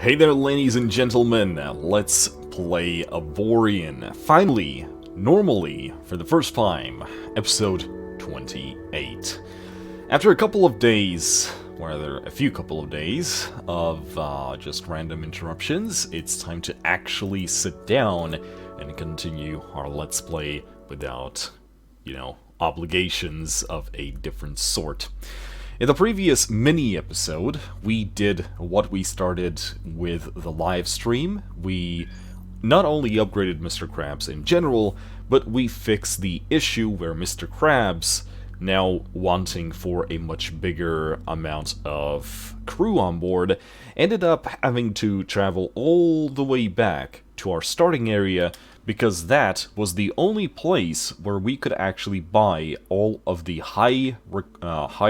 Hey there, ladies and gentlemen, let's play Avorion. Finally, normally, for the first time, episode 28. After a couple of days, rather a few couple of days, of just random interruptions, it's time to actually sit down and continue our Let's Play without, obligations of a different sort. In the previous mini-episode, we did what we started with the live stream. We not only upgraded Mr. Krabs in general, but we fixed the issue where Mr. Krabs, now wanting for a much bigger amount of crew on board, ended up having to travel all the way back to our starting area because that was the only place where we could actually buy all of the high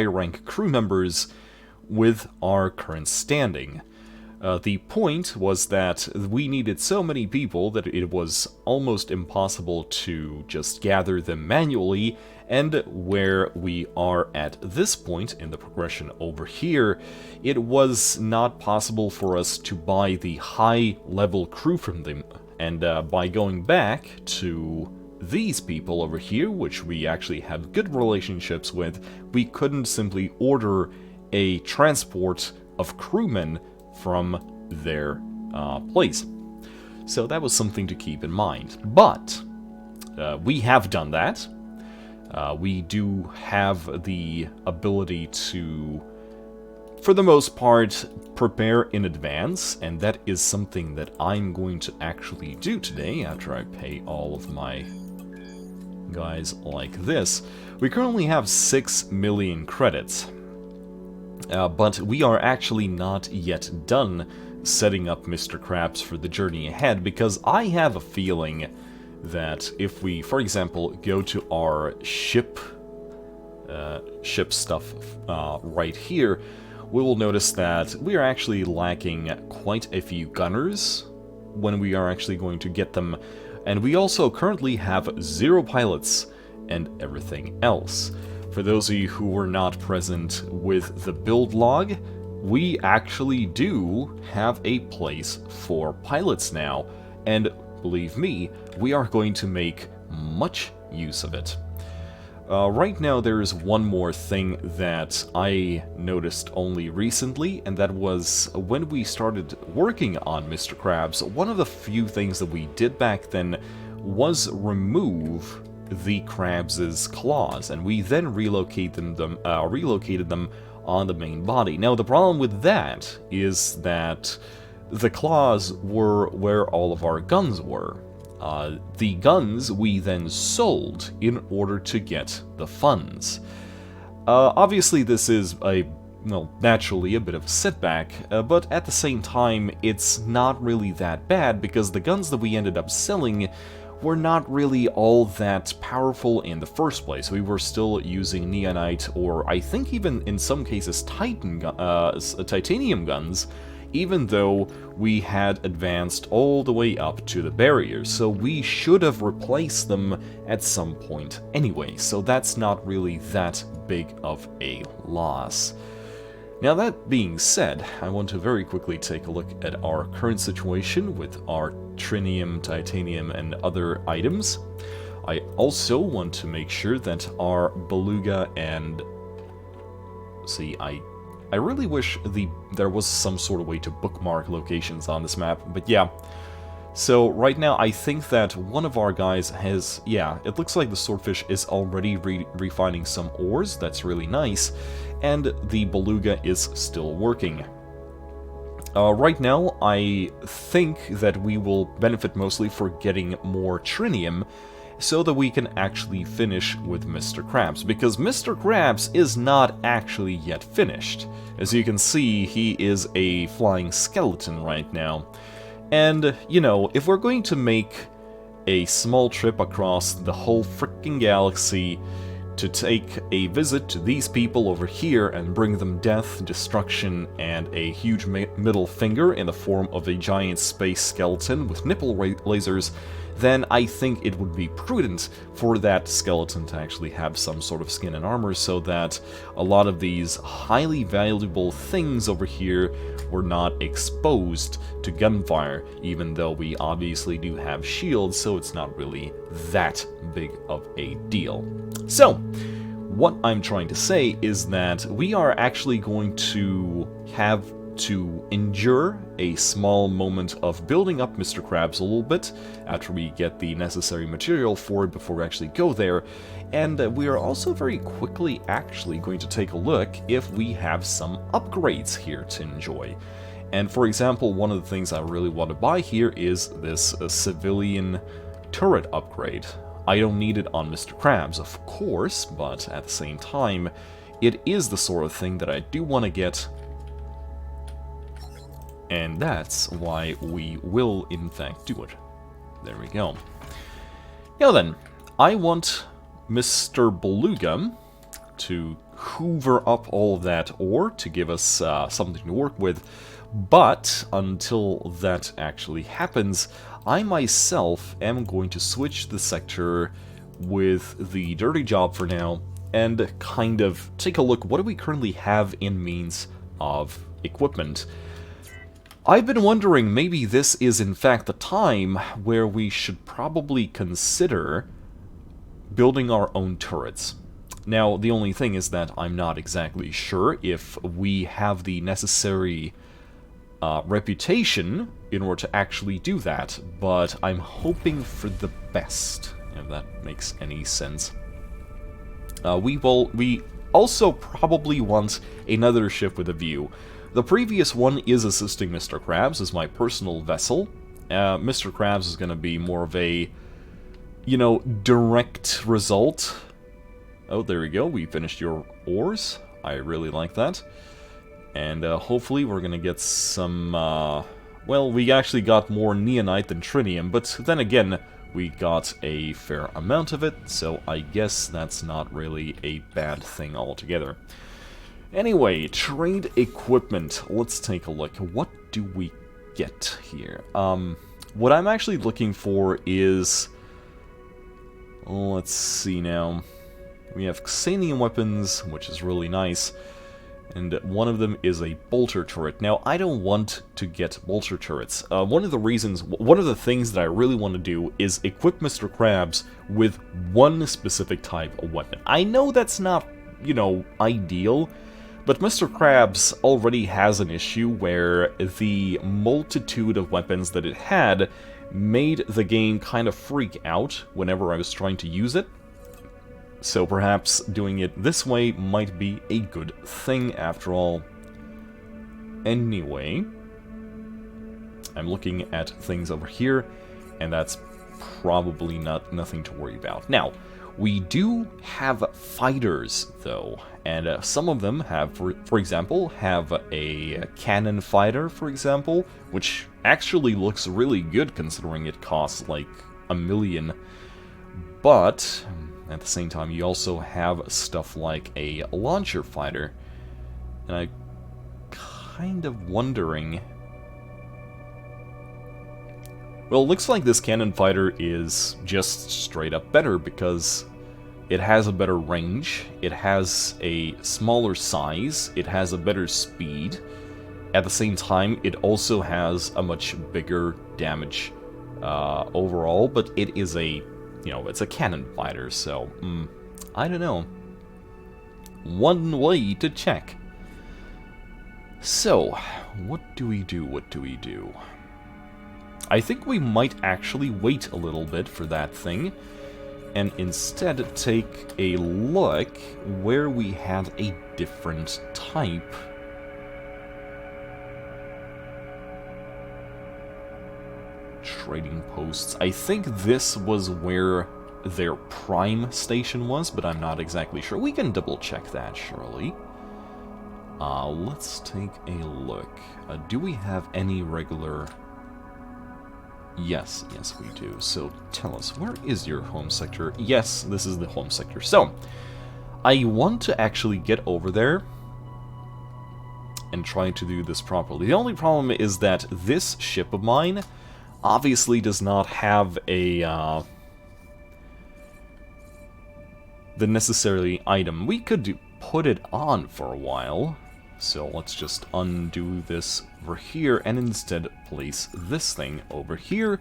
rank crew members with our current standing. The point was that we needed so many people that it was almost impossible to just gather them manually, and where we are at this point in the progression over here, it was not possible for us to buy the high level crew from them. And by going back to these people over here, which we actually have good relationships with, we couldn't simply order a transport of crewmen from their place. So that was something to keep in mind. But we have done that. We do have the ability to, for the most part, prepare in advance, and that is something that I'm going to actually do today after I pay all of my guys like this. We currently have 6 million credits, but we are actually not yet done setting up Mr. Krabs for the journey ahead, because I have a feeling that if we, for example, go to our ship stuff right here, we will notice that we are actually lacking quite a few gunners when we are actually going to get them, and we also currently have 0 pilots and everything else. For those of you who were not present with the build log, we actually do have a place for pilots now, and believe me, we are going to make much use of it. Right now there is one more thing that I noticed only recently, and that was when we started working on Mr. Krabs, one of the few things that we did back then was remove the Krabs' claws, and we then relocated them on the main body. Now the problem with that is that the claws were where all of our guns were. The guns we then sold in order to get the funds. Obviously this is naturally a bit of a setback, but at the same time it's not really that bad, because the guns that we ended up selling were not really all that powerful in the first place. We were still using neonite, or I think even in some cases titanium guns, even though we had advanced all the way up to the barriers, so we should have replaced them at some point anyway, so that's not really that big of a loss. Now that being said, I want to very quickly take a look at our current situation with our trinium, titanium, and other items. I also want to make sure that our beluga and... See, I really wish there was some sort of way to bookmark locations on this map, but yeah. So right now I think that one of our guys has, it looks like the swordfish is already refining some ores, that's really nice, and the beluga is still working. Right now I think that we will benefit mostly for getting more trinium, so that we can actually finish with Mr. Krabs, because Mr. Krabs is not actually yet finished. As you can see, he is a flying skeleton right now. And, if we're going to make a small trip across the whole frickin' galaxy to take a visit to these people over here and bring them death, destruction, and a huge middle finger in the form of a giant space skeleton with nipple lasers, then I think it would be prudent for that skeleton to actually have some sort of skin and armor so that a lot of these highly valuable things over here were not exposed to gunfire, even though we obviously do have shields, so it's not really that big of a deal. So, what I'm trying to say is that we are actually going to have to endure a small moment of building up Mr. Krabs a little bit after we get the necessary material for it before we actually go there, and we are also very quickly actually going to take a look if we have some upgrades here to enjoy. And for example, one of the things I really want to buy here is this civilian turret upgrade. I don't need it on Mr. Krabs, of course, but at the same time, it is the sort of thing that I do want to get, and that's why we will, in fact, do it. There we go. Now then, I want Mr. Beluga to hoover up all of that ore to give us something to work with, but until that actually happens, I myself am going to switch the sector with the dirty job for now and kind of take a look what do we currently have in means of equipment. I've been wondering maybe this is in fact the time where we should probably consider building our own turrets. Now, the only thing is that I'm not exactly sure if we have the necessary reputation in order to actually do that, but I'm hoping for the best, if that makes any sense. We also probably want another ship with a view. The previous one is assisting Mr. Krabs as my personal vessel. Mr. Krabs is going to be more of a, you know, direct result. Oh, there we go, we finished your ores. I really like that. And hopefully we're gonna get some, well, we actually got more neonite than trinium, but then again, we got a fair amount of it, so I guess that's not really a bad thing altogether. Anyway, trade equipment. Let's take a look. What do we get here? What I'm actually looking for is... let's see now. We have Xanium weapons, which is really nice. And one of them is a bolter turret. Now, I don't want to get bolter turrets. One of the things that I really want to do is equip Mr. Krabs with one specific type of weapon. I know that's not, you know, ideal, but Mr. Krabs already has an issue where the multitude of weapons that it had made the game kind of freak out whenever I was trying to use it. So perhaps doing it this way might be a good thing after all. Anyway, I'm looking at things over here, and that's probably nothing to worry about. Now, we do have fighters, though, and some of them have, for example, have a cannon fighter, for example, which actually looks really good considering it costs like $1 million, but... at the same time, you also have stuff like a launcher fighter, and I'm kind of wondering... well, it looks like this cannon fighter is just straight up better because it has a better range, it has a smaller size, it has a better speed. At the same time, it also has a much bigger damage overall, but it is a... you know, it's a cannon fighter, so, I don't know. One way to check. So, what do we do? What do we do? I think we might actually wait a little bit for that thing, and instead take a look where we have a different type. Trading posts. I think this was where their prime station was, but I'm not exactly sure. We can double check that, surely. Let's take a look. Do we have any regular... yes, we do. So tell us, where is your home sector? Yes, this is the home sector. So, I want to actually get over there and try to do this properly. The only problem is that this ship of mine obviously does not have a the necessary item. We could put it on for a while. So let's just undo this over here and instead place this thing over here.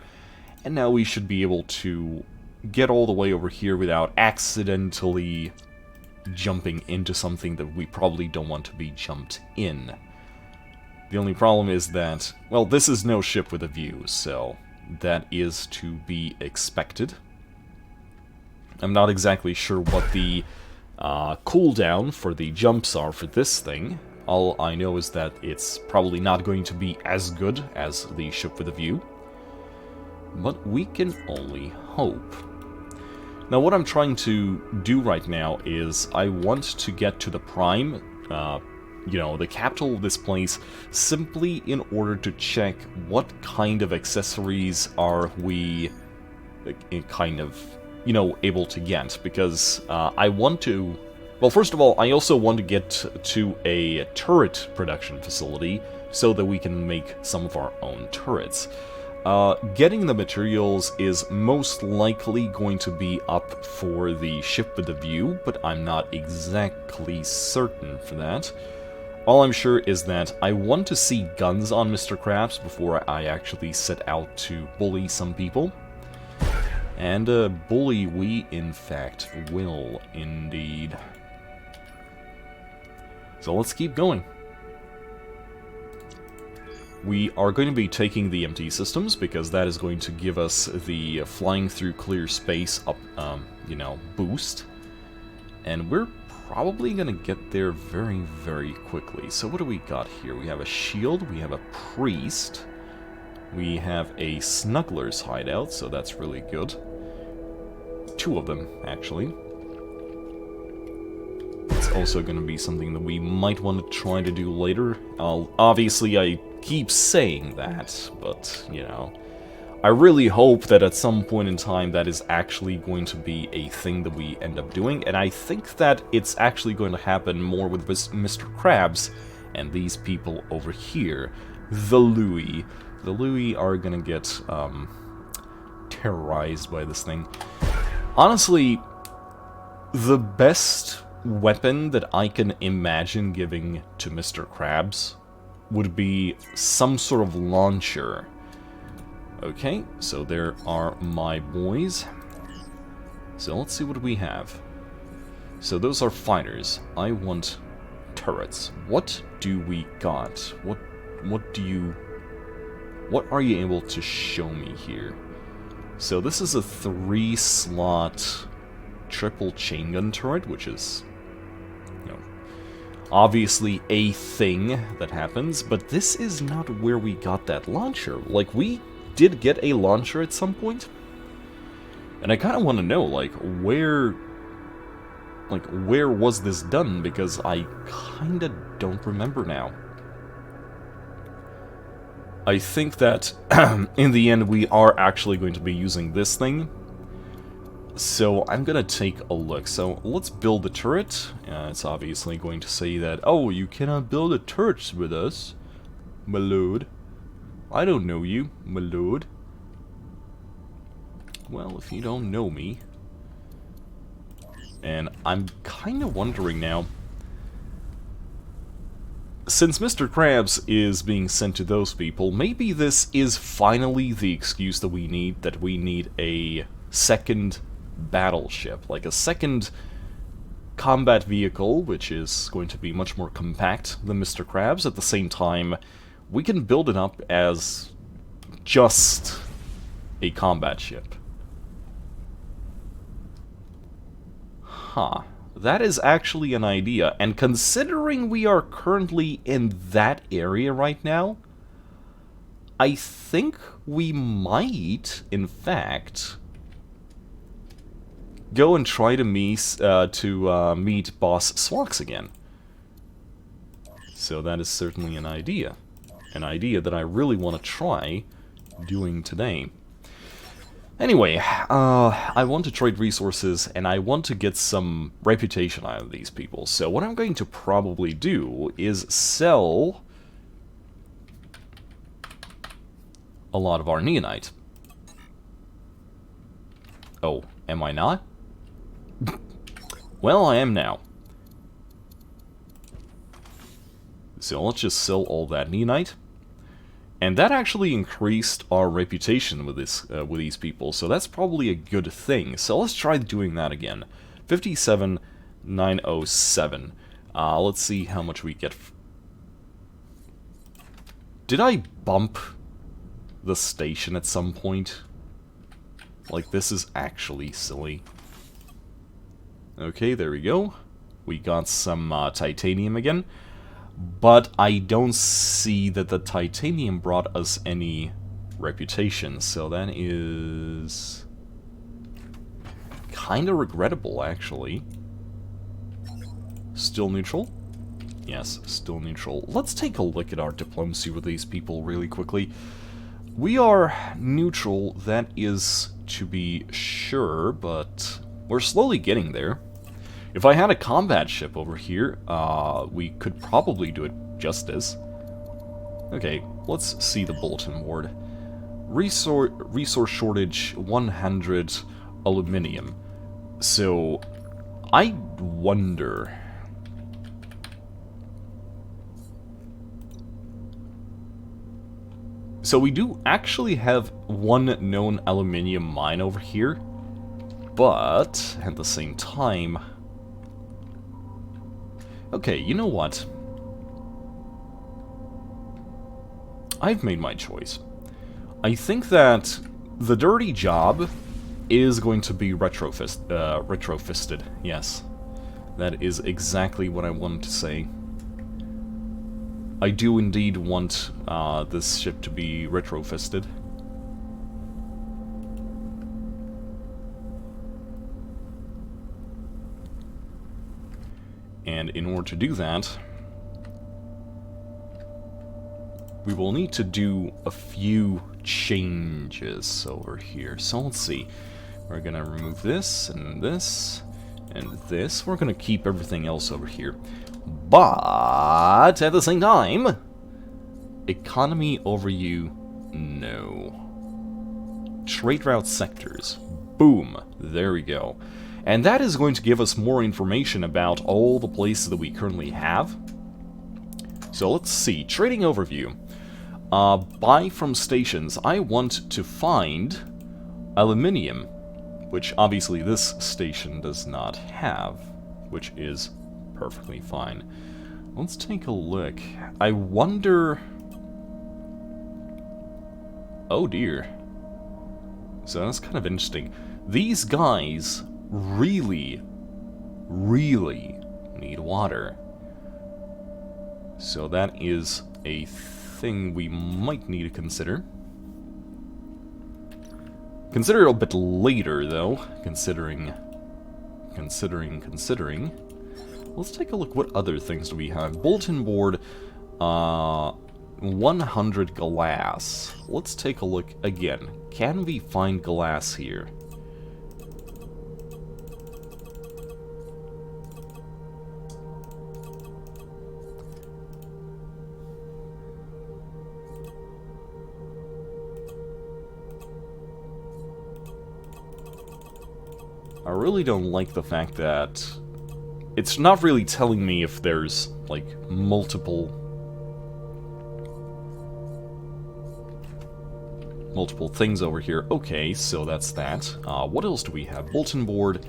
And now we should be able to get all the way over here without accidentally jumping into something that we probably don't want to be jumped in. The only problem is that, well, this is no ship with a view, so that is to be expected. I'm not exactly sure what the cooldown for the jumps are for this thing. All I know is that it's probably not going to be as good as the ship with a view. But we can only hope. Now what I'm trying to do right now is I want to get to the Prime, you know, the capital of this place, simply in order to check what kind of accessories are we kind of, you know, able to get. Because I want to... Well, first of all, I also want to get to a turret production facility so that we can make some of our own turrets. Getting the materials is most likely going to be up for the ship with the view, but I'm not exactly certain for that. All I'm sure is that I want to see guns on Mr. Krabs before I actually set out to bully some people. And bully we, in fact, will indeed. So let's keep going. We are going to be taking the MT systems, because that is going to give us the flying through clear space up, you know, boost. And we're probably going to get there very, very quickly. So what do we got here? We have a shield, we have a priest, we have a snuggler's hideout, so that's really good. 2 of them, actually. It's also going to be something that we might want to try to do later. Obviously, I keep saying that, but, you know, I really hope that at some point in time that is actually going to be a thing that we end up doing, and I think that it's actually going to happen more with Mr. Krabs and these people over here, the Louis. The Louis are going to get terrorized by this thing. Honestly, the best weapon that I can imagine giving to Mr. Krabs would be some sort of launcher. Okay, so there are my boys. So let's see what we have. So those are fighters. I want turrets. What do we got? What are you able to show me here? So this is a 3-slot triple chain gun turret, which is, you know, obviously a thing that happens, but this is not where we got that launcher. Like, we did get a launcher at some point, and I kind of want to know, like, where was this done, because I kind of don't remember now. I think that in the end we are actually going to be using this thing. So I'm gonna take a look. So let's build the turret. It's obviously going to say that, oh, you cannot build a turret with us, my lord. I don't know you, my lord. Well, if you don't know me. And I'm kind of wondering now, since Mr. Krabs is being sent to those people, maybe this is finally the excuse that we need a second battleship, like a second combat vehicle, which is going to be much more compact than Mr. Krabs. At the same time, we can build it up as just a combat ship. Huh. That is actually an idea, and considering we are currently in that area right now, I think we might, in fact, go and try to meet Boss Swax again. So that is certainly an idea that I really want to try doing today. Anyway, I want to trade resources, and I want to get some reputation out of these people. So what I'm going to probably do is sell a lot of our neonite. Oh, am I not? Well, I am now. So let's just sell all that neonite. And that actually increased our reputation with with these people, so that's probably a good thing. So let's try doing that again. 57,907. Let's see how much we get. Did I bump the station at some point? Like, this is actually silly. Okay, there we go. We got some titanium again. But I don't see that the titanium brought us any reputation, so that is kind of regrettable, actually. Still neutral? Yes, still neutral. Let's take a look at our diplomacy with these people really quickly. We are neutral, that is to be sure, but we're slowly getting there. If I had a combat ship over here, we could probably do it justice. Okay, let's see the bulletin board. Resource shortage 100 aluminium. So, I wonder. So we do actually have one known aluminium mine over here, but at the same time... Okay, you know what? I've made my choice. I think that the dirty job is going to be retrofisted. Yes, that is exactly what I wanted to say. I do indeed want this ship to be retrofisted. And in order to do that, we will need to do a few changes over here. So let's see. We're gonna remove this, and this, and this. We're gonna keep everything else over here. But, at the same time, economy overview, no. Trade route sectors, boom, there we go. And that is going to give us more information about all the places that we currently have. So let's see, trading overview. Buy from stations. I want to find aluminium, which obviously this station does not have, which is perfectly fine. Let's take a look. I wonder... Oh dear. So that's kind of interesting. These guys really, really need water. So that is a thing we might need to consider. Consider it a bit later, though, considering. Let's take a look. What other things do we have? Bulletin board, 100 glass. Let's take a look again. Can we find glass here? I really don't like the fact that it's not really telling me if there's, like, multiple things over here. Okay, so that's that. What else do we have? Bulletin board,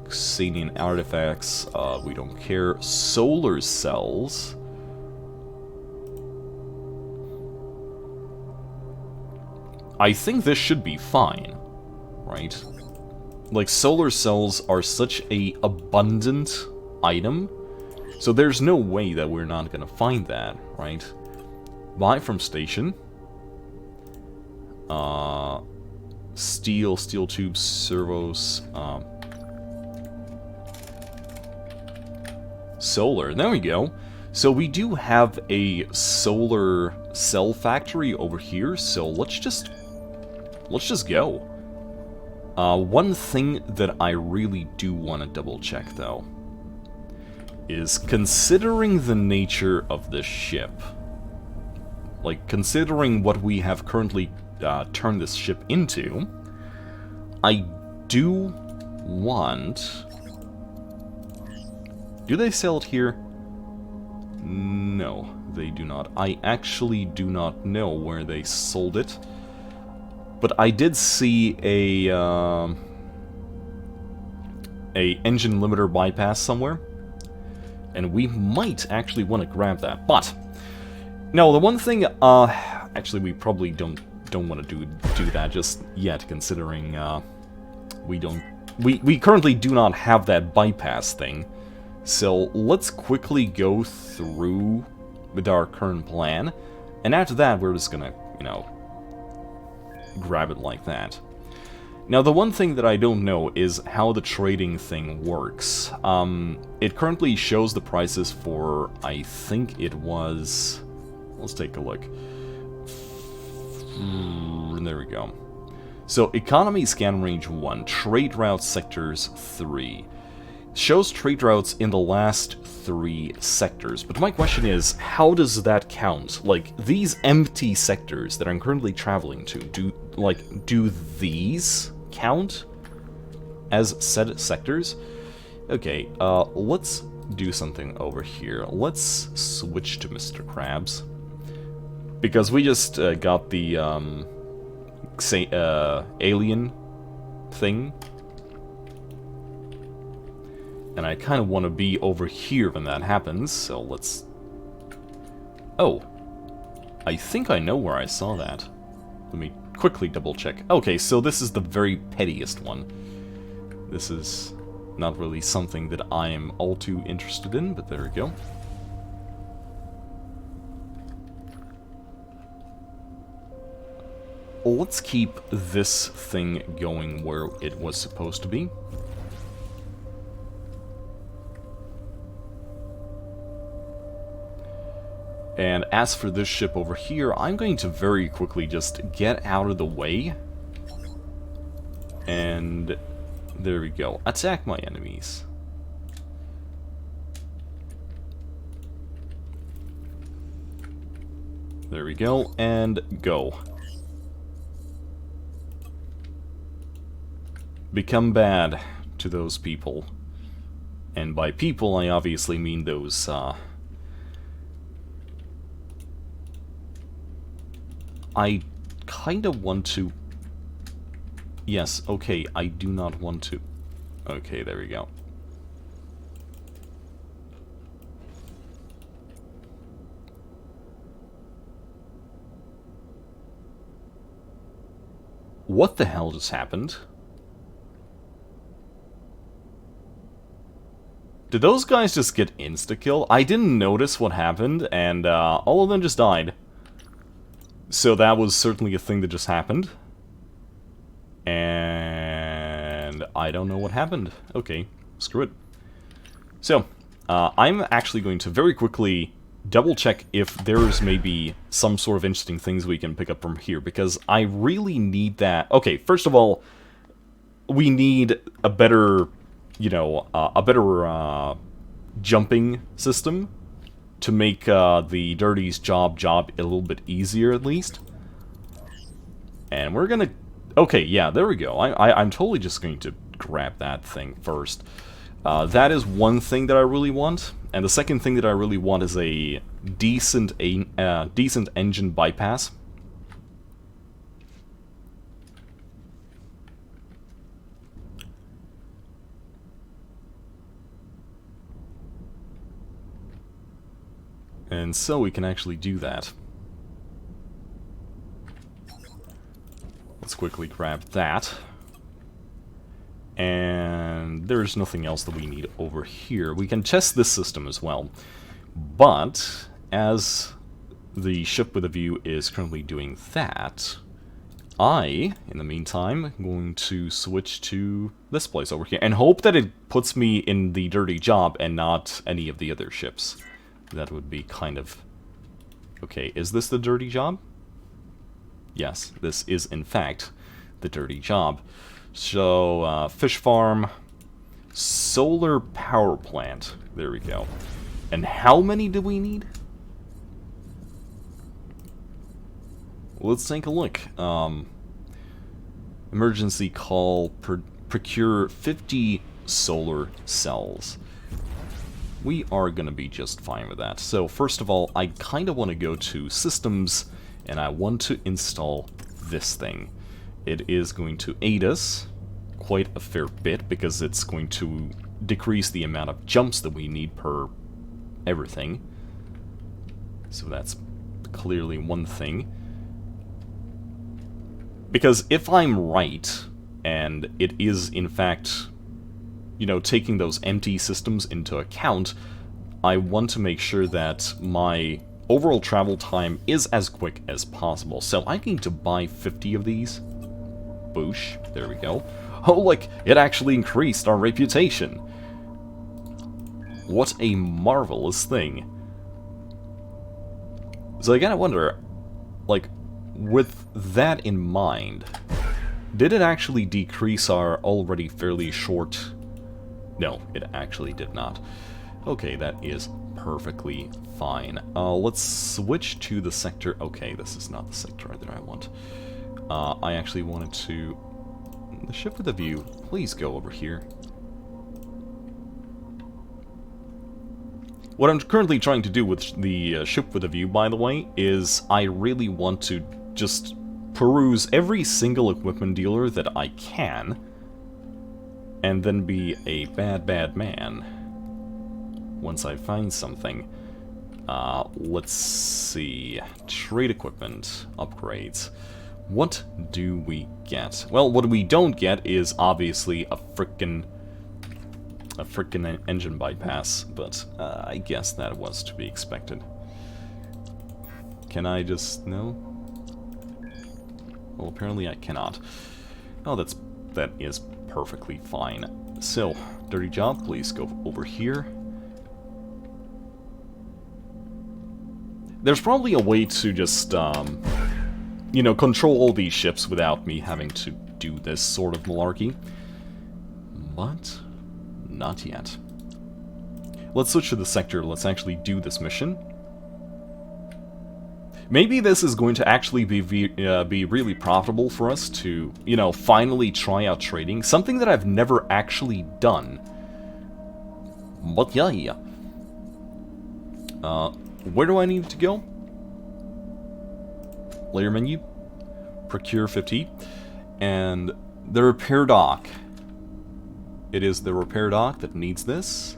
Xenian artifacts, we don't care. Solar cells. I think this should be fine, right? Like, solar cells are such a abundant item, so there's no way that we're not gonna find that, right? Buy from station. Steel tubes, servos, solar, there we go. So we do have a solar cell factory over here, so let's just go. One thing that I really do want to double check, though, is considering the nature of this ship. Like, considering what we have currently turned this ship into, I do want... Do they sell it here? No, they do not. I actually do not know where they sold it. But I did see a engine limiter bypass somewhere. And we might actually want to grab that. But, no, the one thing, actually we probably don't want to do that just yet, considering, we currently do not have that bypass thing. So let's quickly go through with our current plan, and after that we're just gonna, you know, grab it like that. Now the one thing that I don't know is how the trading thing works. It currently shows the prices for, I think it was... Let's take a look. There we go. So, Economy Scan Range 1, Trade Routes Sectors 3. Shows trade routes in the last 3 sectors. But my question is, how does that count? Like, these empty sectors that I'm currently traveling to, do these count as said sectors? Okay, let's do something over here. Let's switch to Mr. Krabs. Because we just got the, alien thing. And I kind of want to be over here when that happens, so let's... Oh. I think I know where I saw that. Let me quickly double check. Okay, so this is the very pettiest one. This is not really something that I am all too interested in, but there we go. Let's keep this thing going where it was supposed to be. And as for this ship over here, I'm going to very quickly just get out of the way. And there we go. Attack my enemies. There we go, and go. Become bad to those people. And by people, I obviously mean those, I kind of want to... Yes, okay, I do not want to... Okay, there we go. What the hell just happened? Did those guys just get insta-kill? I didn't notice what happened, and all of them just died. So that was certainly a thing that just happened. And I don't know what happened. Okay, screw it. So, I'm actually going to very quickly double check if there's maybe some sort of interesting things we can pick up from here, because I really need that. Okay, first of all, we need a better, you know, jumping system to make the Dirty's job a little bit easier, at least. And we're gonna... Okay, yeah, there we go. I'm totally just going to grab that thing first. That is one thing that I really want. And the second thing that I really want is a decent engine bypass. And so we can actually do that. Let's quickly grab that. And there's nothing else that we need over here. We can test this system as well. But, as the ship with a view is currently doing that, I, in the meantime, am going to switch to this place over here. And hope that it puts me in the Dirty Job and not any of the other ships. That would be kind of... Okay, is this the Dirty Job? Yes, this is in fact the Dirty Job. So, fish farm, solar power plant, there we go. And how many do we need? let's take a look. Emergency call, procure 50 solar cells. We are going to be just fine with that. So first of all, I kind of want to go to Systems, and I want to install this thing. It is going to aid us quite a fair bit, because it's going to decrease the amount of jumps that we need per everything. So that's clearly one thing. Because if I'm right, and it is in fact, you know, taking those empty systems into account, I want to make sure that my overall travel time is as quick as possible. So I need to buy 50 of these. Boosh. There we go. Oh, look! It actually increased our reputation! What a marvelous thing. So I gotta wonder, like, with that in mind, did it actually decrease our already fairly short... No, it actually did not. Okay, that is perfectly fine. Let's switch to the sector... Okay, this is not the sector that I want. I actually wanted to... The ship with a view, please go over here. What I'm currently trying to do with the ship with a view, by the way, is I really want to just peruse every single equipment dealer that I can, and then be a bad man once I find something. Let's see. Trade equipment, upgrades. What do we get? Well, what we don't get is obviously a frickin' engine bypass, but I guess that was to be expected. Can I just... no? Well, apparently I cannot. Oh, that is perfectly fine. So, dirty job, please go over here. There's probably a way to just, you know, control all these ships without me having to do this sort of malarkey. But... not yet. Let's switch to the sector. Let's actually do this mission. Maybe this is going to actually be really profitable for us to, you know, finally try out trading. Something that I've never actually done. But yeah. Where do I need to go? Layer menu. Procure 50. And the repair dock. It is the repair dock that needs this.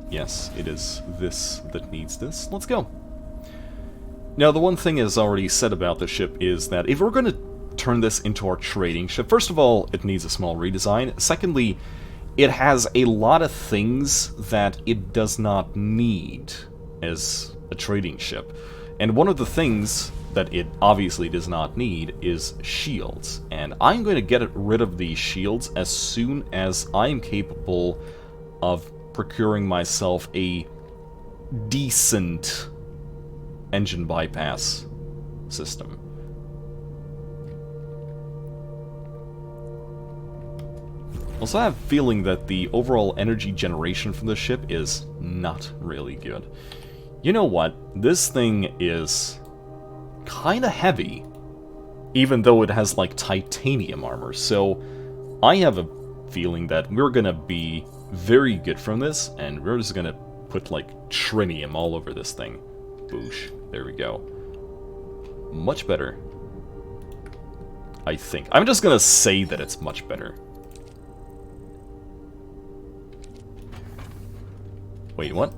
Yes, it is this that needs this. Let's go. Now, the one thing is already said about the ship is that if we're going to turn this into our trading ship, first of all, it needs a small redesign. Secondly, it has a lot of things that it does not need as a trading ship. And one of the things that it obviously does not need is shields. And I'm going to get rid of these shields as soon as I'm capable of procuring myself a decent engine bypass system. Also, I have a feeling that the overall energy generation from the ship is not really good. You know what? This thing is kinda heavy, even though it has like titanium armor, so I have a feeling that we're gonna be very good from this, and we're just gonna put like trinium all over this thing. Boosh. There we go. Much better. I think. I'm just gonna say that it's much better. Wait, what?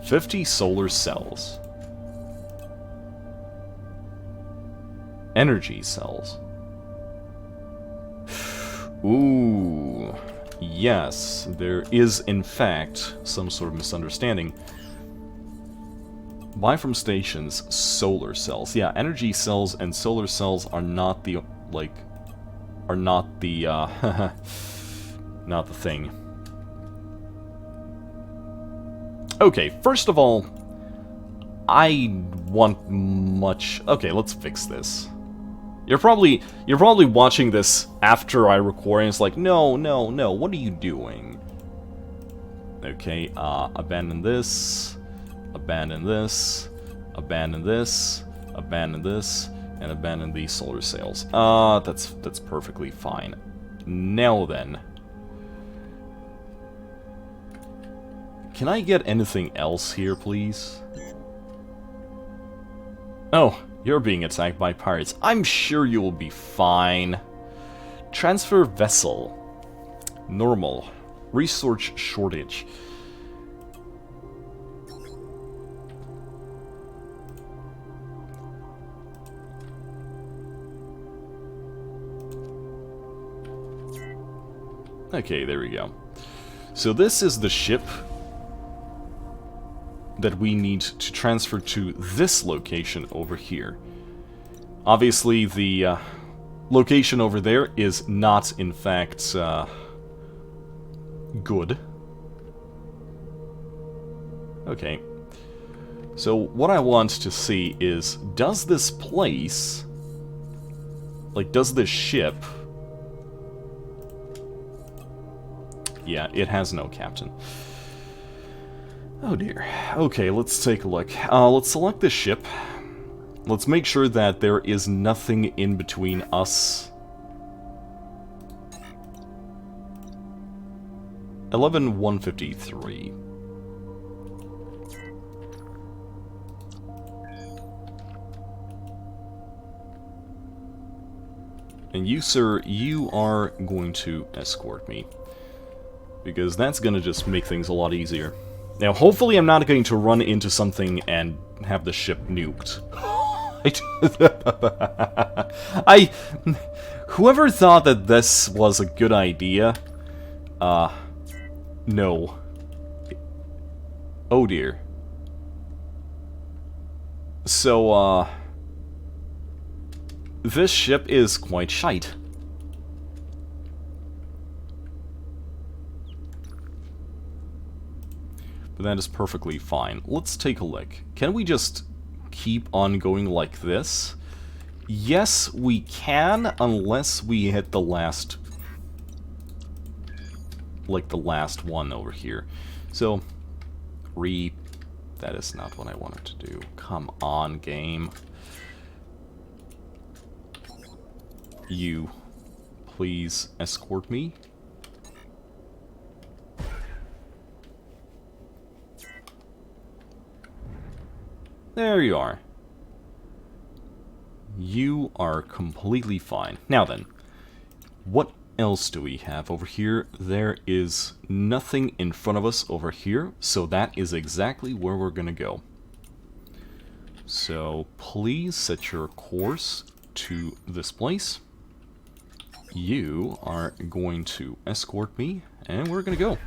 50 solar cells. Energy cells. Ooh. Yes, there is in fact some sort of misunderstanding. Buy from stations solar cells. Yeah, energy cells and solar cells are not the, like, are not the, not the thing. Okay, first of all, I want much... Okay, let's fix this. You're probably watching this after I record, and it's like, no, what are you doing? Okay, abandon this, abandon this, abandon this, abandon this, and abandon these solar sails. That's perfectly fine. Now then. Can I get anything else here, please? Oh, you're being attacked by pirates. I'm sure you will be fine. Transfer vessel. Normal. Resource shortage. Okay, there we go. So this is the ship that we need to transfer to this location over here. Obviously, the location over there is not, in fact, good. Okay. So what I want to see is, does this place, like, does this ship... Yeah, it has no captain. Oh dear. Okay, let's take a look. Let's select this ship. Let's make sure that there is nothing in between us. 11,153. And you, sir, you are going to escort me. Because that's gonna just make things a lot easier. Now, hopefully I'm not going to run into something and have the ship nuked. Whoever thought that this was a good idea, no. Oh dear. So, this ship is quite shite. But that is perfectly fine. Let's take a look. Can we just keep on going like this? Yes, we can, unless we hit the last... like the last one over here. So, that is not what I wanted to do. Come on, game. You, please escort me. There you are. You are completely fine. Now then, what else do we have over here? There is nothing in front of us over here, so that is exactly where we're gonna go. So please set your course to this place. You are going to escort me, and we're gonna go.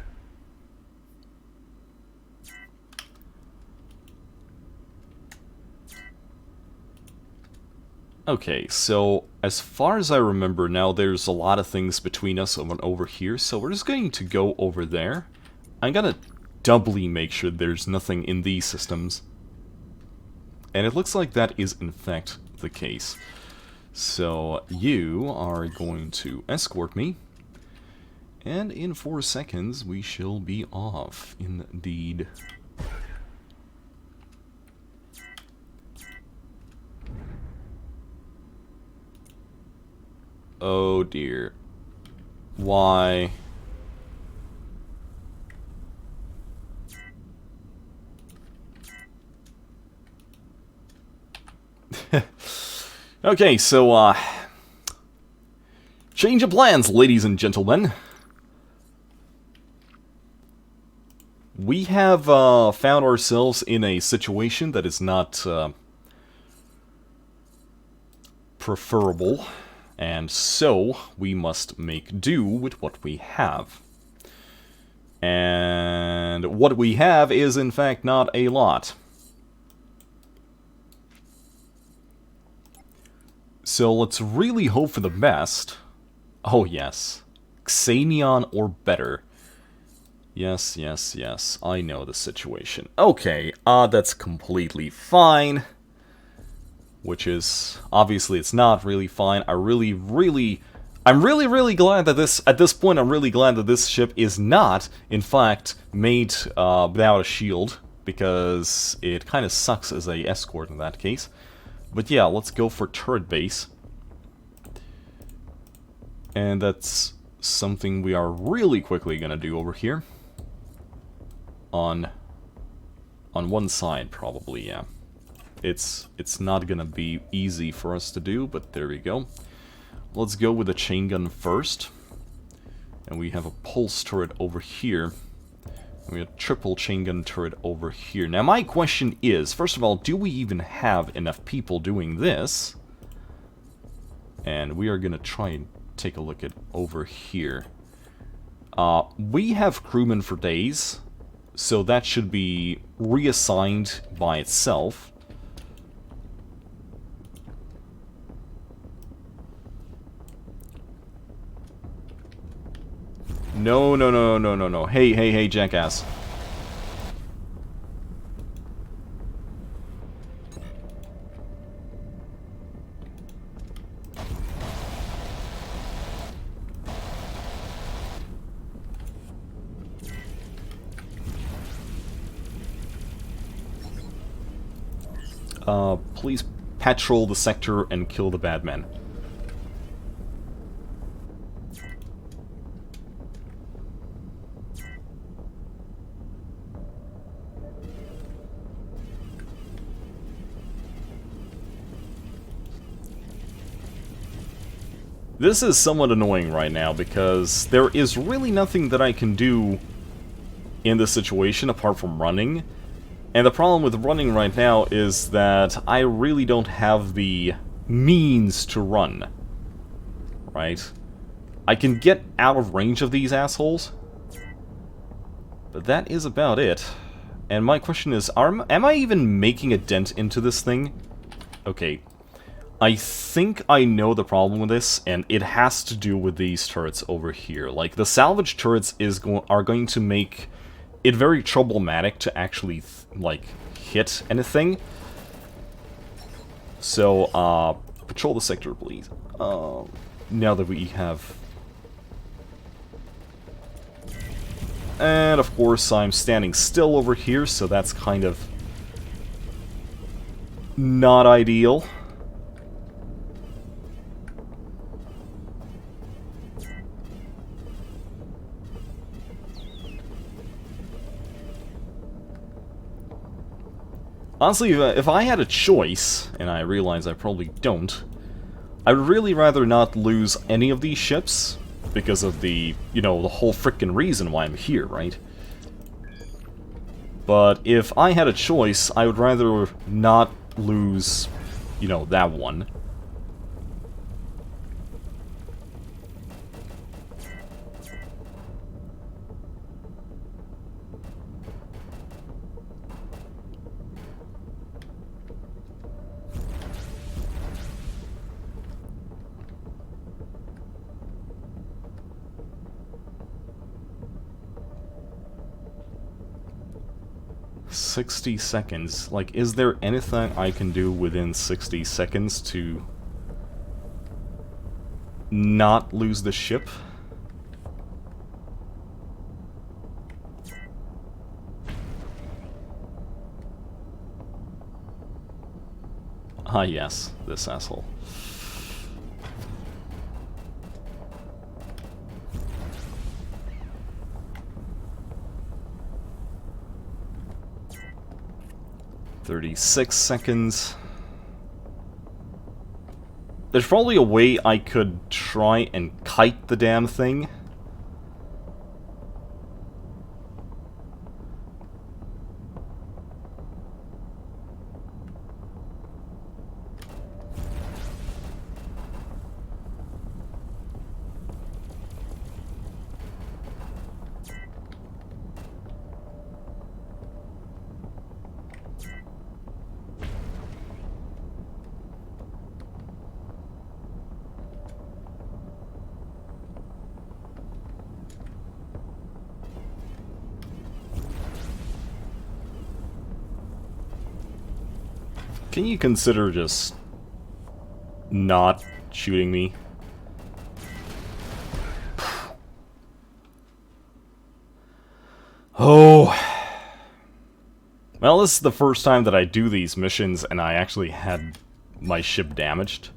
Okay, so as far as I remember now, there's a lot of things between us over here, so we're just going to go over there. I'm gonna doubly make sure there's nothing in these systems. And it looks like that is in fact the case. So you are going to escort me, and in 4 seconds we shall be off, indeed. Oh dear. Why? Okay, so, change of plans, ladies and gentlemen. We have, found ourselves in a situation that is not, preferable. And so, we must make do with what we have. And what we have is, in fact, not a lot. So let's really hope for the best. Oh yes. Xanion or better. Yes, yes, yes. I know the situation. Okay, that's completely fine. Which is, obviously it's not really fine. I'm really glad that at this point, I'm really glad that this ship is not, in fact, made without a shield, because it kind of sucks as a escort in that case. But yeah, let's go for turret base. And that's something we are really quickly gonna do over here. On one side, probably, yeah. It's not gonna be easy for us to do, but there we go. Let's go with the chain gun first. And we have a pulse turret over here. And we have a triple chain gun turret over here. Now my question is, first of all, do we even have enough people doing this? And we are gonna try and take a look at over here. We have crewmen for days, so that should be reassigned by itself. No, no, no, no, no, no. Hey, hey, hey, jackass. Please patrol the sector and kill the bad men. This is somewhat annoying right now because there is really nothing that I can do in this situation apart from running. And the problem with running right now is that I really don't have the means to run. Right? I can get out of range of these assholes, but that is about it. And my question is, am I even making a dent into this thing? Okay. I think I know the problem with this, and it has to do with these turrets over here. Like, the salvage turrets are going to make it very problematic to actually, like, hit anything. So, patrol the sector, please. Now that we have... And, of course, I'm standing still over here, so that's kind of... not ideal. Honestly, if I had a choice, and I realize I probably don't, I would really rather not lose any of these ships, because of the, you know, the whole frickin' reason why I'm here, right? But if I had a choice, I would rather not lose, you know, that one. 60 seconds. Like, is there anything I can do within 60 seconds to not lose the ship? Ah, yes, this asshole. "36 seconds. There's probably a way I could try and kite the damn thing. Can you consider just not shooting me? Oh. Well, this is the first time that I do these missions and I actually had my ship damaged.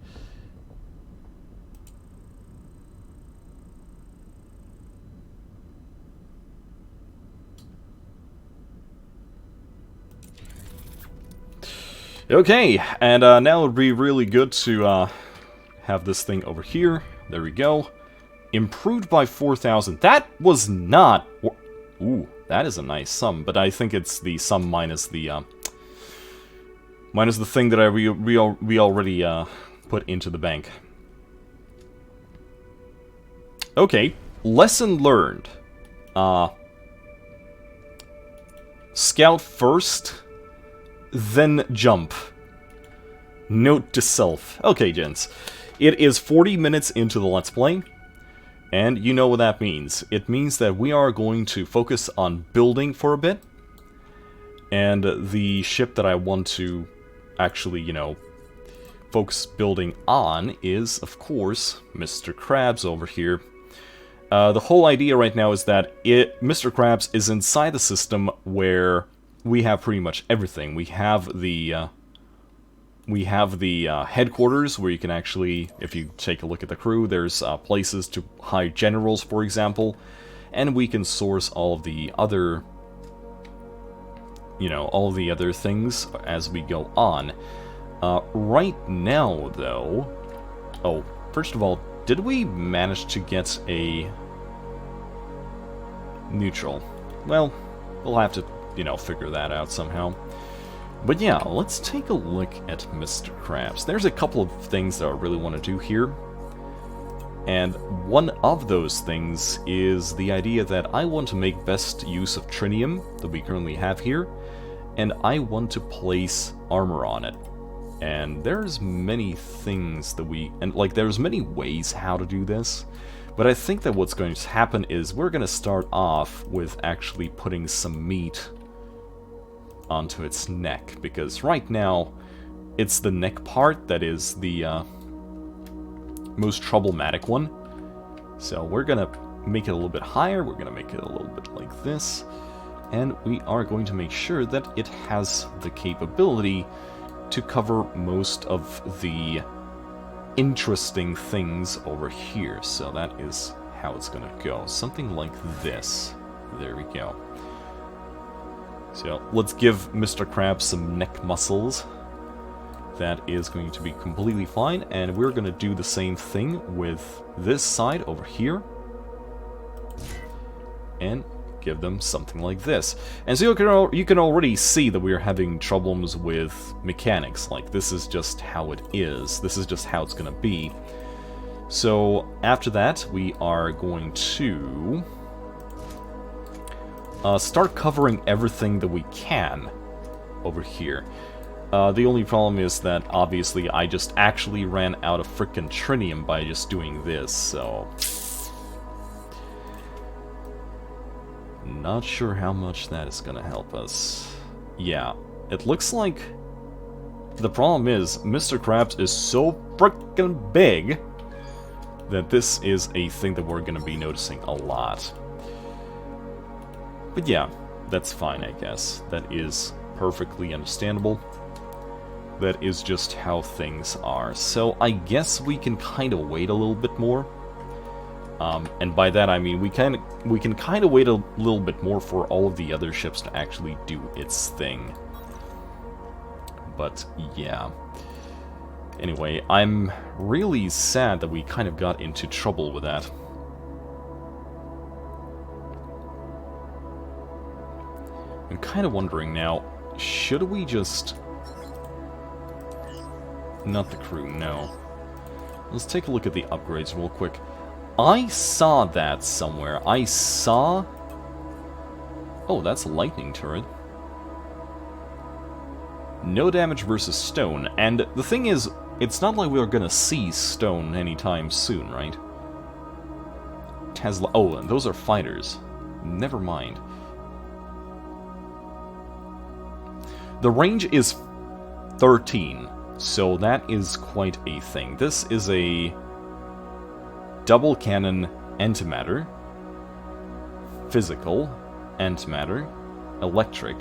Okay, and now it would be really good to have this thing over here. There we go. Improved by 4,000. That was not... Ooh, that is a nice sum, but I think it's the sum minus the thing that we already put into the bank. Okay, lesson learned. Scout first, then jump. Note to self. Okay, gents. It is 40 minutes into the Let's Play, and you know what that means. It means that we are going to focus on building for a bit, and the ship that I want to actually, you know, focus building on is, of course, Mr. Krabs over here. The whole idea right now is that Mr. Krabs is inside the system where we have pretty much everything. We have the headquarters where you can actually, if you take a look at the crew, there's places to hide generals, for example, and we can source all of the other, you know, all of the other things as we go on. Right now, though... Oh, first of all, did we manage to get a neutral? Well, we'll have to, you know, figure that out somehow. But yeah, let's take a look at Mr. Krabs. There's a couple of things that I really want to do here. And one of those things is the idea that I want to make best use of trinium that we currently have here, and I want to place armor on it. And there's many things that there's many ways how to do this, but I think that what's going to happen is we're going to start off with actually putting some meat onto its neck, because right now it's the neck part that is the most problematic one. So we're gonna make it a little bit higher, we're gonna make it a little bit like this, and we are going to make sure that it has the capability to cover most of the interesting things over here. So that is how it's gonna go. Something like this. There we go. So let's give Mr. Krabs some neck muscles. That is going to be completely fine, and we're going to do the same thing with this side over here. And give them something like this. And so you can already see that we're having problems with mechanics. Like, this is just how it is. This is just how it's going to be. So after that, we are going to start covering everything that we can over here. The only problem is that, obviously, I just actually ran out of frickin' trinium by just doing this, so... Not sure how much that is gonna help us. Yeah, it looks like... The problem is, Mr. Krabs is so frickin' big that this is a thing that we're gonna be noticing a lot. But yeah, that's fine, I guess. That is perfectly understandable. That is just how things are. So I guess we can kind of wait a little bit more. And by that I mean we can kind of wait a little bit more for all of the other ships to actually do its thing. But yeah. Anyway, I'm really sad that we kind of got into trouble with that. I'm kind of wondering now, should we just... Not the crew, no. Let's take a look at the upgrades real quick. I saw that somewhere. I saw... Oh, that's a lightning turret. No damage versus stone. And the thing is, it's not like we're gonna see stone anytime soon, right? Tesla... Oh, and those are fighters. Never mind. The range is 13. So that is quite a thing. This is a double cannon antimatter, physical antimatter, electric.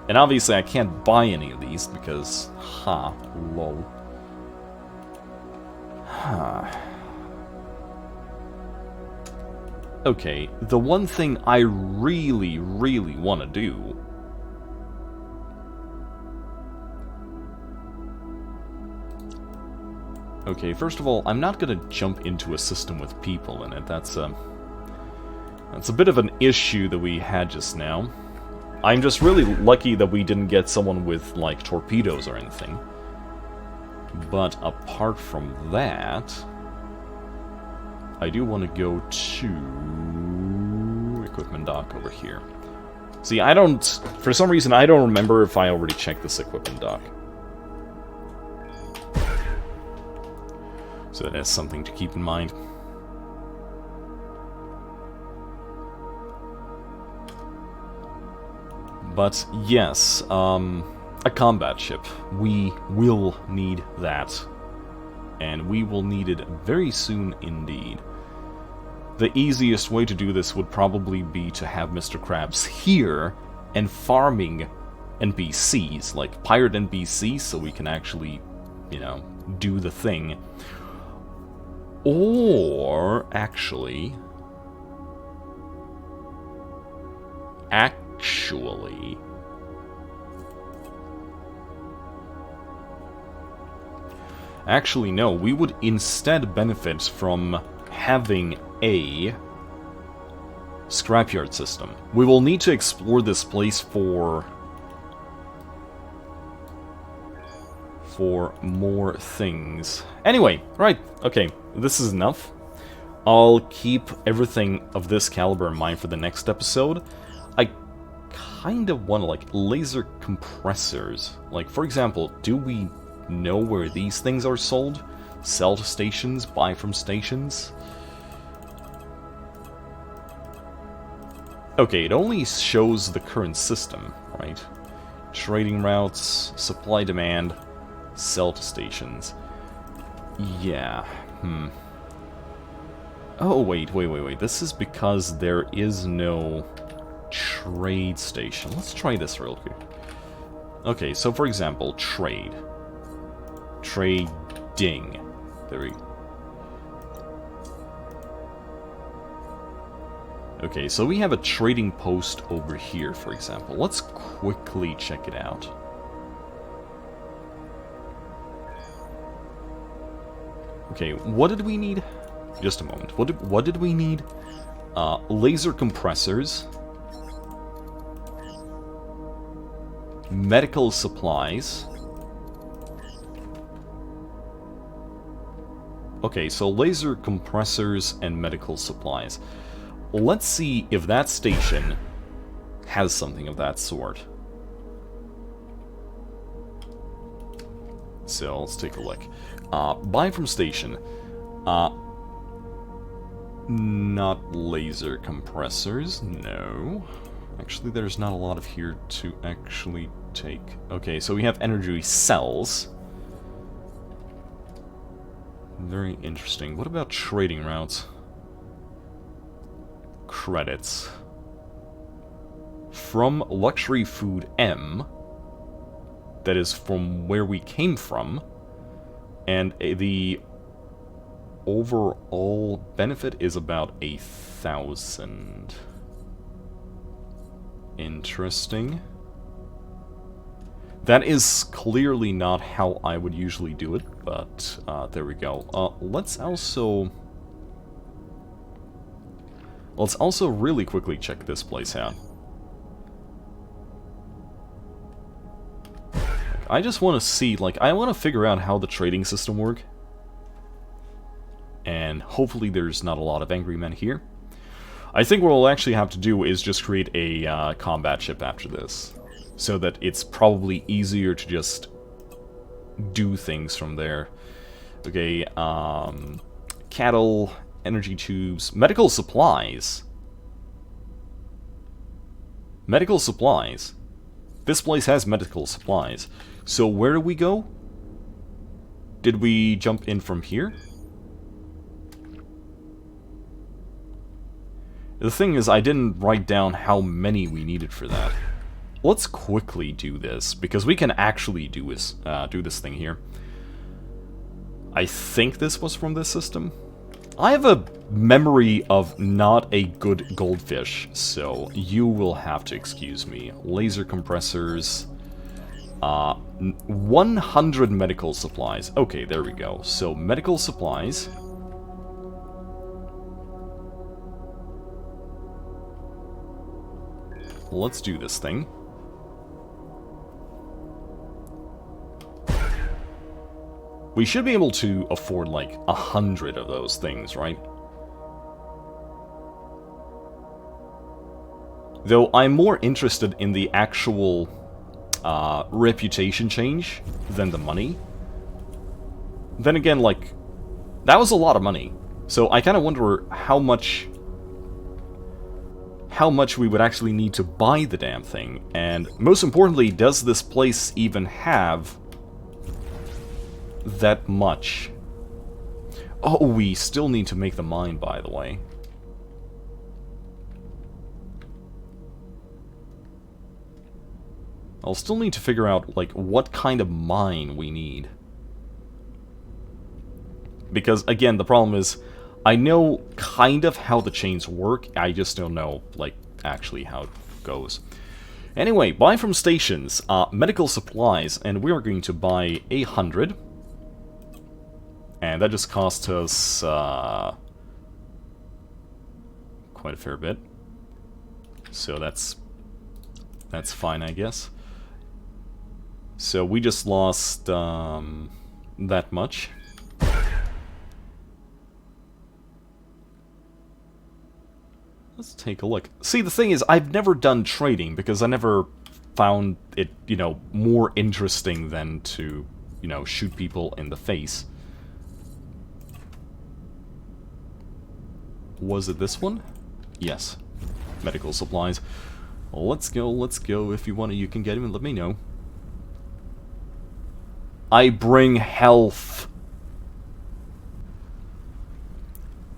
And obviously I can't buy any of these because... Ha, lol. Okay, the one thing I really, really want to do... Okay, first of all, I'm not going to jump into a system with people in it. That's a bit of an issue that we had just now. I'm just really lucky that we didn't get someone with, like, torpedoes or anything. But apart from that... I do want to go to... equipment dock over here. See, I don't... For some reason, I don't remember if I already checked this equipment dock. So that is something to keep in mind. But yes, a combat ship. We will need that. And we will need it very soon indeed. The easiest way to do this would probably be to have Mr. Krabs here and farming NPCs, like pirate NPCs, so we can actually, you know, do the thing. Or, actually... Actually, no, we would instead benefit from having a scrapyard system. We will need to explore this place for more things. Anyway, right, okay, this is enough. I'll keep everything of this caliber in mind for the next episode. I kind of want to, like, laser compressors. Like, for example, do we know where these things are sold? Sell to stations, buy from stations? Okay, it only shows the current system, right? Trading routes, supply demand, sell to stations. Yeah, Oh, wait. This is because there is no trade station. Let's try this real quick. Okay, so for example, trade. Trading. There we go. Okay, so we have a trading post over here, for example. Let's quickly check it out. Okay, what did we need? Just a moment. What did we need? Laser compressors. Medical supplies. Okay, so laser compressors and medical supplies. Let's see if that station has something of that sort. So, let's take a look. Buy from station. Not laser compressors, no. Actually, there's not a lot of here to actually take. Okay, so we have energy cells. Very interesting. What about trading routes? Credits. From Luxury Food M. That is from where we came from. And the overall benefit is about 1,000. Interesting. That is clearly not how I would usually do it, but there we go. Let's also really quickly check this place out. I just want to see, like, I want to figure out how the trading system works. And hopefully there's not a lot of angry men here. I think what we'll actually have to do is just create a combat ship after this. So that it's probably easier to just do things from there. Okay, cattle, energy tubes, medical supplies. Medical supplies. This place has medical supplies. So where do we go? Did we jump in from here? The thing is, I didn't write down how many we needed for that. let's quickly do this, because we can actually do this thing here. I think this was from this system. I have a memory of not a good goldfish, so you will have to excuse me. Laser compressors. 100 medical supplies. Okay, there we go. So, medical supplies. Let's do this thing. We should be able to afford like 100 of those things, right? Though I'm more interested in the actual reputation change than the money. Then again, like, that was a lot of money. So I kind of wonder how much we would actually need to buy the damn thing. And most importantly, does this place even have that much? Oh, we still need to make the mine, by the way. I'll still need to figure out, like, what kind of mine we need. Because, again, the problem is, I know kind of how the chains work, I just don't know, like, actually how it goes. Anyway, buy from stations, medical supplies, and we are going to buy 100. And that just cost us quite a fair bit. So that's fine, I guess. So we just lost that much. Let's take a look. See, the thing is, I've never done trading because I never found it, you know, more interesting than to, you know, shoot people in the face. Was it this one? Yes. Medical supplies. Let's go, let's go. If you want to, you can get him and let me know. I bring health.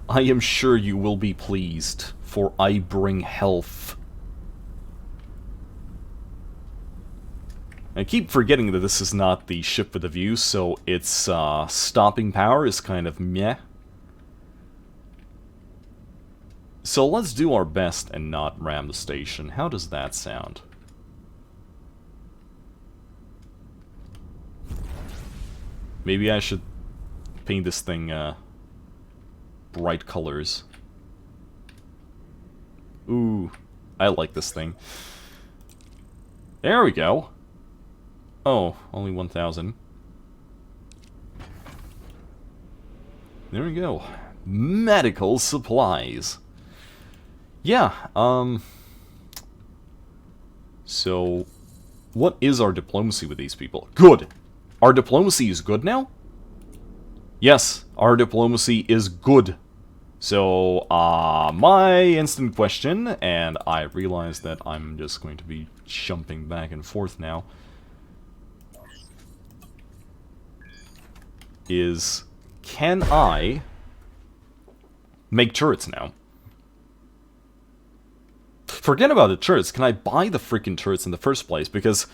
I am sure you will be pleased, for I bring health. I keep forgetting that this is not the ship with a view, so its stopping power is kind of meh. So let's do our best and not ram the station. How does that sound? Maybe I should paint this thing bright colors. Ooh, I like this thing. There we go. Oh, only 1,000. There we go. Medical supplies. Yeah, so, what is our diplomacy with these people? Good! Our diplomacy is good now? Yes, our diplomacy is good. So, my instant question, and I realize that I'm just going to be jumping back and forth now, is, can I make turrets now? Forget about the turrets, can I buy the freaking turrets in the first place? Because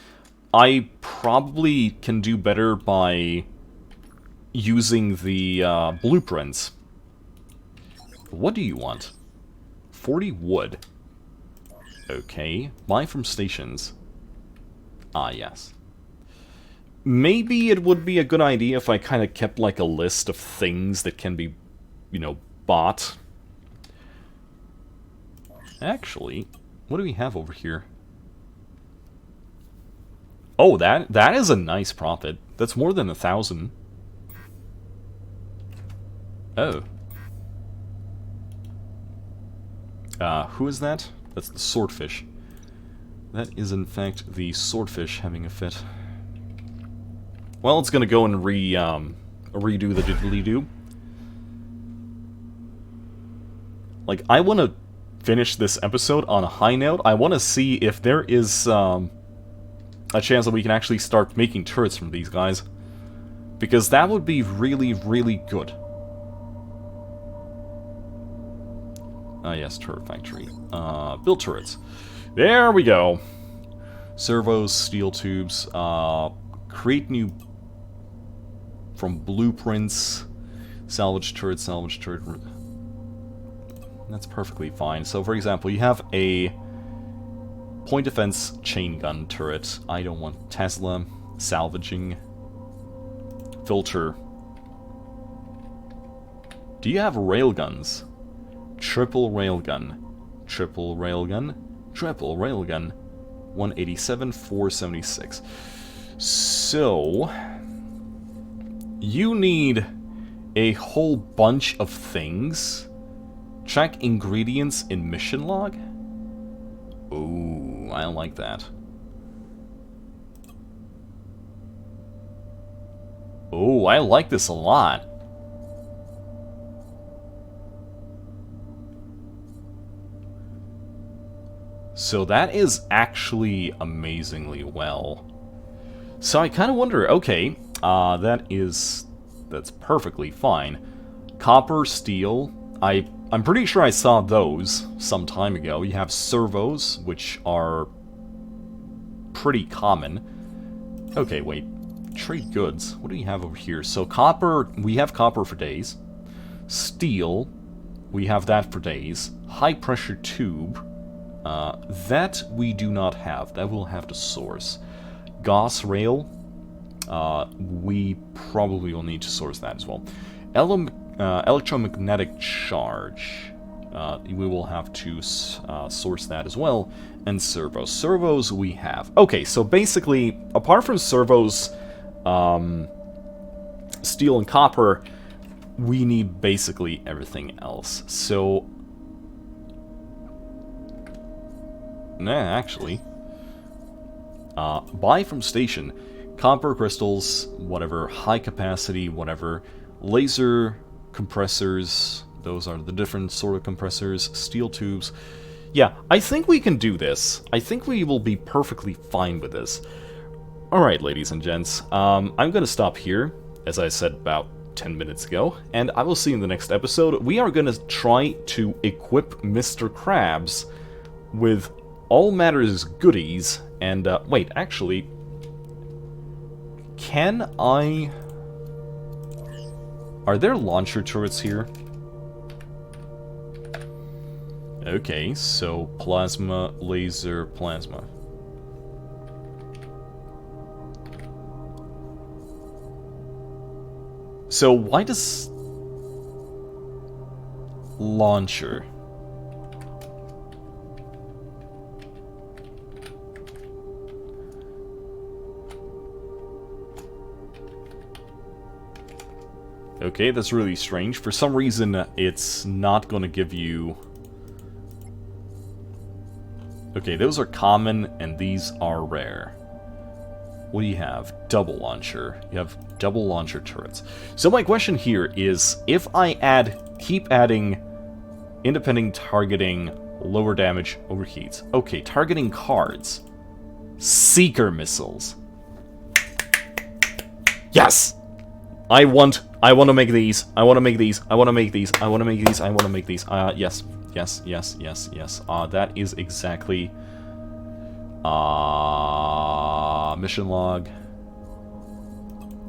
I probably can do better by using the blueprints. What do you want? 40 wood. Okay, buy from stations. Ah, yes. Maybe it would be a good idea if I kind of kept like a list of things that can be, you know, bought. Actually, what do we have over here? Oh, that is a nice profit. That's more than 1,000. Oh. Who is that? That's the swordfish. That is in fact the swordfish having a fit. Well, it's gonna go and redo the diddly-doo. Like, I wanna finish this episode on a high note. I wanna see if there is, a chance that we can actually start making turrets from these guys. Because that would be really, really good. Ah, yes, turret factory. Build turrets. There we go. Servos, steel tubes, create new from blueprints, salvage turret, that's perfectly fine. So for example, you have a point defense chain gun turret. I don't want Tesla. Salvaging. Filter. Do you have railguns? Triple railgun. Triple railgun. Triple railgun. 187, 476. So, you need a whole bunch of things. Check ingredients in mission log. Ooh, I like that. Ooh, I like this a lot. So that is actually amazingly well. So I kind of wonder, okay, that's perfectly fine. Copper, steel, I'm pretty sure I saw those some time ago. You have servos, which are pretty common. Okay, wait. Trade goods. What do you have over here? So copper, we have copper for days. Steel, we have that for days. High pressure tube, that we do not have. That we'll have to source. Gauss rail, we probably will need to source that as well. Electromagnetic charge, we will have to source that as well. And servos. Servos we have. Okay, so basically, apart from servos, steel and copper, we need basically everything else. So, nah, actually, buy from station. Copper crystals, whatever, high capacity, whatever, laser compressors, those are the different sort of compressors, steel tubes. Yeah, I think we can do this. I think we will be perfectly fine with this. Alright, ladies and gents, I'm gonna stop here, as I said about 10 minutes ago, and I will see you in the next episode. We are gonna try to equip Mr. Krabs with all matters goodies, and, wait, actually, can I... Are there launcher turrets here? Okay, so plasma, laser, plasma. So why does... Launcher... Okay, that's really strange. For some reason, it's not gonna give you... Okay, those are common, and these are rare. What do you have? Double launcher. You have double launcher turrets. So my question here is, if I keep adding independent targeting, lower damage, overheats. Okay, targeting cards. Seeker missiles. Yes! I want to make these. I want to make these. I want to make these. I want to make these. I want to make these. Yes. Yes, yes, yes, yes. That is exactly... mission log.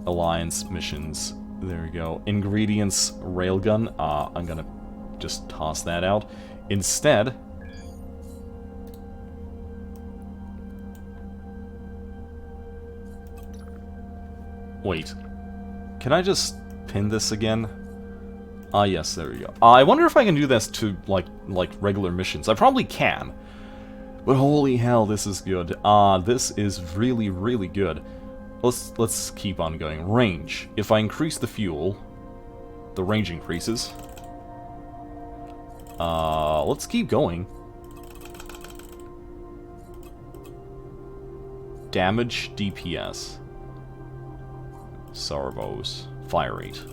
Alliance missions. There we go. Ingredients, railgun. I'm gonna just toss that out. Instead... Wait. Can I just pin this again? Yes, there we go. I wonder if I can do this to, like regular missions. I probably can. But holy hell, this is good. This is really, really good. Let's keep on going. Range. If I increase the fuel, the range increases. Let's keep going. Damage, DPS. Servos. Fire rate.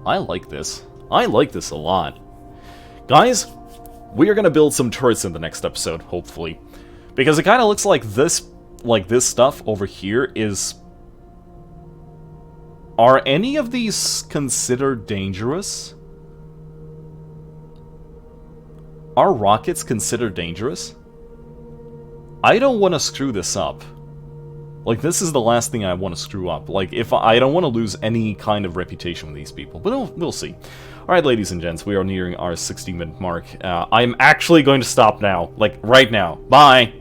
I like this. I like this a lot. Guys, we are going to build some turrets in the next episode, hopefully. Because it kind of looks like this stuff over here is... Are any of these considered dangerous? Are rockets considered dangerous? I don't want to screw this up. Like, this is the last thing I want to screw up. Like, if I don't want to lose any kind of reputation with these people. But we'll see. Alright, ladies and gents, we are nearing our 60-minute mark. I'm actually going to stop now. Like, right now. Bye!